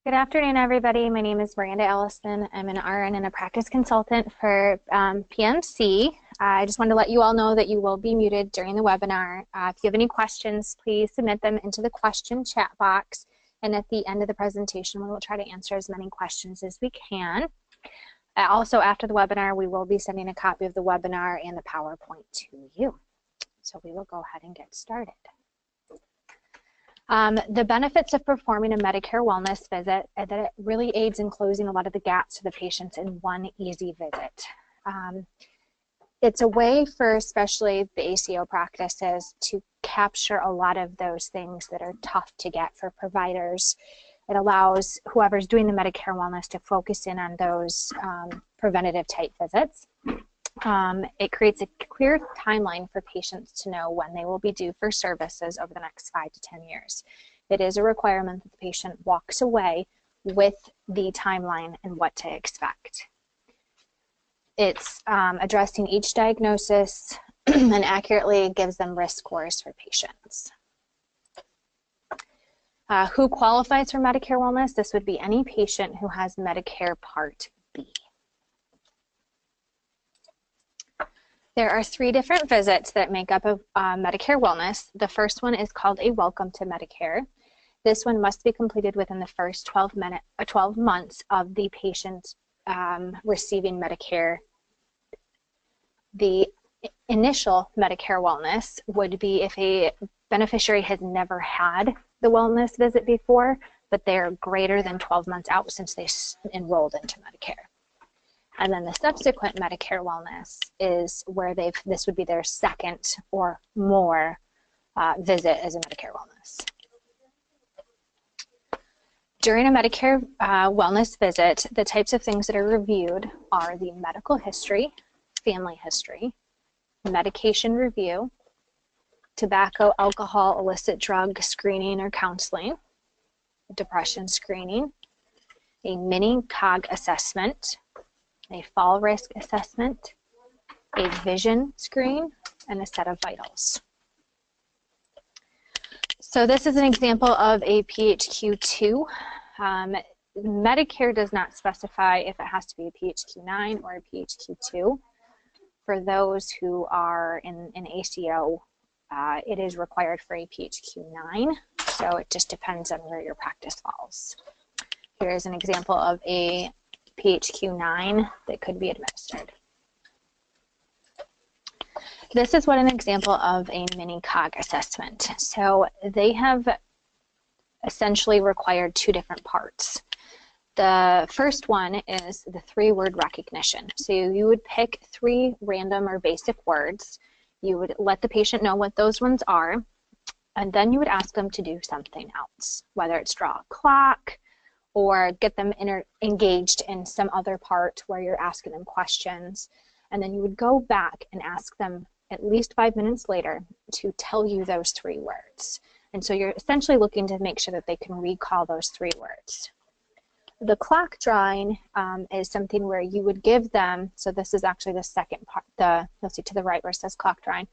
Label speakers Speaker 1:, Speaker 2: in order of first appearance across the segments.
Speaker 1: Good afternoon, everybody. My name is Miranda Ellison. I'm an RN and a practice consultant for PMC. I just wanted to let you all know that you will be muted during the webinar. If you have any questions, please submit them into the question chat box. And at the end of the presentation, we will try to answer as many questions as we can. Also, after the webinar, we will be sending a copy of the webinar and the PowerPoint to you. So we will go ahead and get started. The benefits of performing a Medicare wellness visit are that it really aids in closing a lot of the gaps to the patients in one easy visit. It's a way for especially the ACO practices to capture a lot of those things that are tough to get for providers. It allows whoever's doing the Medicare wellness to focus in on those preventative type visits. It creates a clear timeline for patients to know when they will be due for services over the next 5 to 10 years. It is a requirement that the patient walks away with the timeline and what to expect. It's addressing each diagnosis and accurately gives them risk scores for patients. Who qualifies for Medicare wellness? This would be any patient who has Medicare Part B. There are 3 different visits that make up a Medicare wellness. The first one is called a Welcome to Medicare. This one must be completed within the first 12 months of the patient receiving Medicare. The initial Medicare wellness would be if a beneficiary has never had the wellness visit before, but they're greater than 12 months out since they enrolled into Medicare. And then the subsequent Medicare wellness is where this would be their second or more visit as a Medicare wellness. During a Medicare wellness visit, the types of things that are reviewed are the medical history, family history, medication review, tobacco, alcohol, illicit drug screening or counseling, depression screening, a mini COG assessment, a fall risk assessment, a vision screen, and a set of vitals. So this is an example of a PHQ-2. Medicare does not specify if it has to be a PHQ-9 or a PHQ-2. For those who are in an ACO, it is required for a PHQ-9, so it just depends on where your practice falls. Here is an example of a PHQ-9 that could be administered. This is what an example of a mini COG assessment. So they have essentially required 2 different parts. The first one is the 3-word recognition. So you would pick 3 random or basic words. You would let the patient know what those ones are, and then you would ask them to do something else, whether it's draw a clock, or get them engaged in some other part where you're asking them questions. And then you would go back and ask them at least 5 minutes later to tell you those 3 words. And so you're essentially looking to make sure that they can recall those 3 words. The clock drawing is something where you would give them, so this is actually the second part, you'll see to the right where it says clock drawing.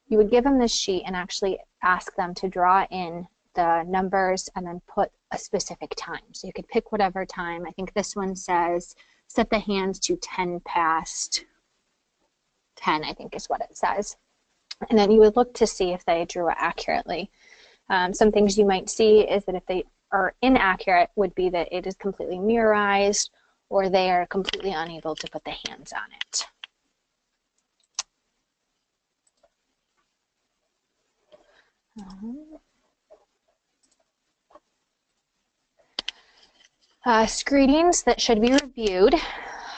Speaker 1: You would give them this sheet and actually ask them to draw in the numbers and then put a specific time. So you could pick whatever time. I think this one says set the hands to 10 past 10, I think is what it says. And then you would look to see if they drew it accurately. Some things you might see is that if they are inaccurate would be that it is completely mirrorized or they are completely unable to put the hands on it. Screenings that should be reviewed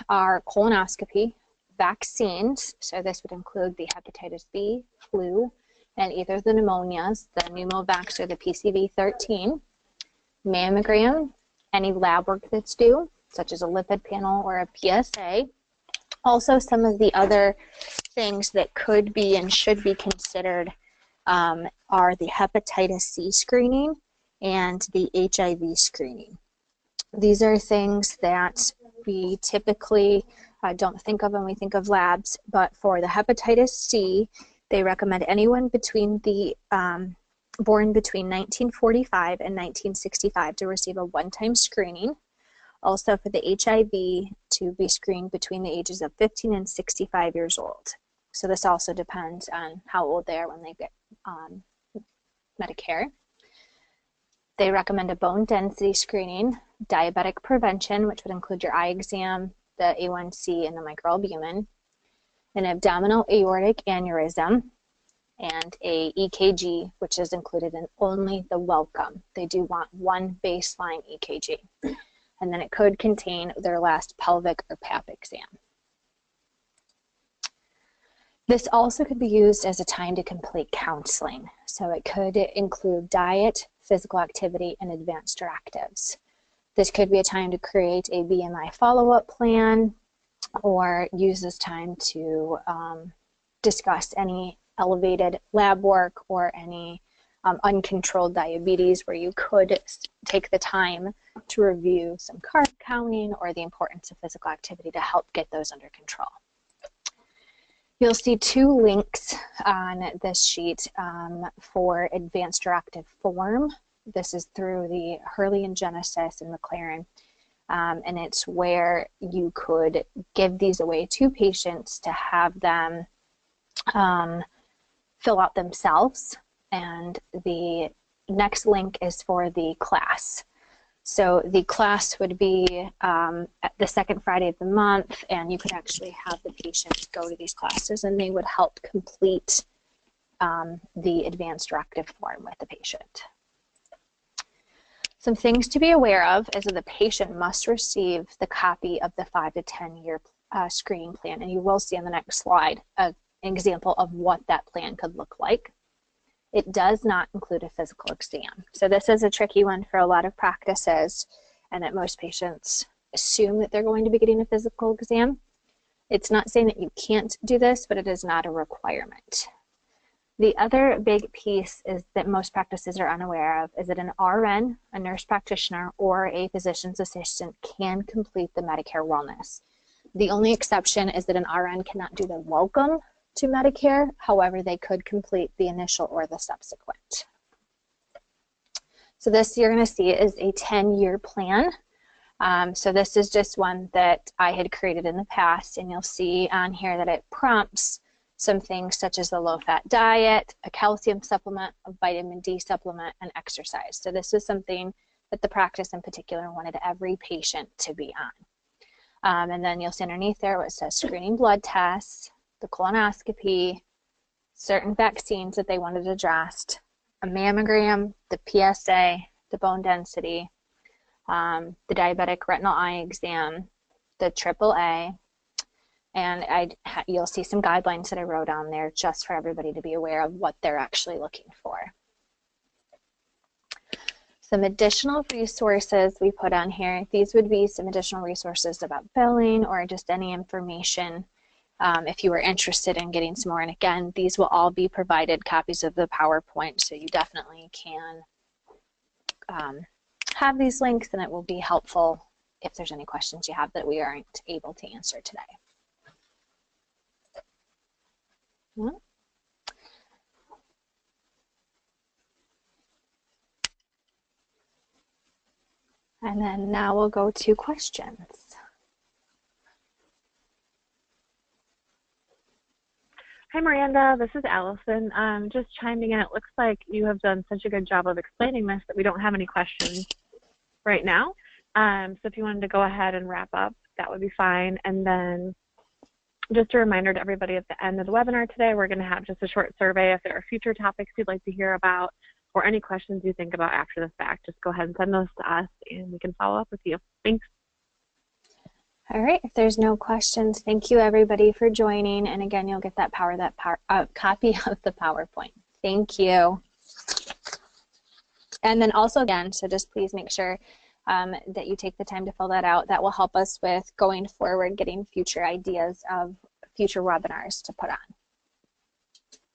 Speaker 1: are colonoscopy, vaccines, so this would include the hepatitis B, flu, and either the pneumonias, the pneumovax or the PCV13, mammogram, any lab work that's due, such as a lipid panel or a PSA. Also, some of the other things that could be and should be considered are the hepatitis C screening and the HIV screening. These are things that we typically don't think of when we think of labs, but for the hepatitis C, they recommend anyone between the born between 1945 and 1965 to receive a one-time screening. Also for the HIV to be screened between the ages of 15 and 65 years old. So this also depends on how old they are when they get Medicare. They recommend a bone density screening, diabetic prevention, which would include your eye exam, the A1C, and the microalbumin, an abdominal aortic aneurysm, and a EKG, which is included in only the welcome. They do want one baseline EKG. And then it could contain their last pelvic or pap exam. This also could be used as a time to complete counseling. So it could include diet, physical activity, and advanced directives. This could be a time to create a BMI follow-up plan or use this time to discuss any elevated lab work or any uncontrolled diabetes, where you could take the time to review some carb counting or the importance of physical activity to help get those under control. You'll see two links on this sheet for advanced directive form. This is through the Hurley and Genesis and McLaren, and it's where you could give these away to patients to have them fill out themselves. And the next link is for the class. So the class would be at the second Friday of the month, and you could actually have the patient go to these classes, and they would help complete the advanced directive form with the patient. Some things to be aware of is that the patient must receive the copy of the 5 to 10 year screening plan, and you will see on the next slide an example of what that plan could look like. It does not include a physical exam. So this is a tricky one for a lot of practices, and that most patients assume that they're going to be getting a physical exam. It's not saying that you can't do this, but it is not a requirement. The other big piece is that most practices are unaware of is that an RN, a nurse practitioner, or a physician's assistant can complete the Medicare wellness. The only exception is that an RN cannot do the welcome to Medicare. However, they could complete the initial or the subsequent. So this you're going to see is a 10-year plan. So this is just one that I had created in the past, and you'll see on here that it prompts some things such as the low-fat diet, a calcium supplement, a vitamin D supplement, and exercise. So this is something that the practice in particular wanted every patient to be on. And then you'll see underneath there what it says screening blood tests, the colonoscopy, certain vaccines that they wanted addressed, a mammogram, the PSA, the bone density, the diabetic retinal eye exam, the AAA, and you'll see some guidelines that I wrote on there just for everybody to be aware of what they're actually looking for. Some additional resources we put on here. These would be some additional resources about billing or just any information if you were interested in getting some more. And again, these will all be provided copies of the PowerPoint, so you definitely can have these links, and it will be helpful if there's any questions you have that we aren't able to answer today. And then now we'll go to questions.
Speaker 2: Hi, Miranda. This is Allison. Just chiming in. It looks like you have done such a good job of explaining this that we don't have any questions right now. So if you wanted to go ahead and wrap up, that would be fine. And then just a reminder to everybody at the end of the webinar today, we're going to have just a short survey. If there are future topics you'd like to hear about or any questions you think about after the fact, just go ahead and send those to us and we can follow up with you. Thanks.
Speaker 1: All right, if there's no questions, thank you everybody for joining. And again, you'll get that copy of the PowerPoint. Thank you. And then also again, so just please make sure that you take the time to fill that out. That will help us with going forward, getting future ideas of future webinars to put on.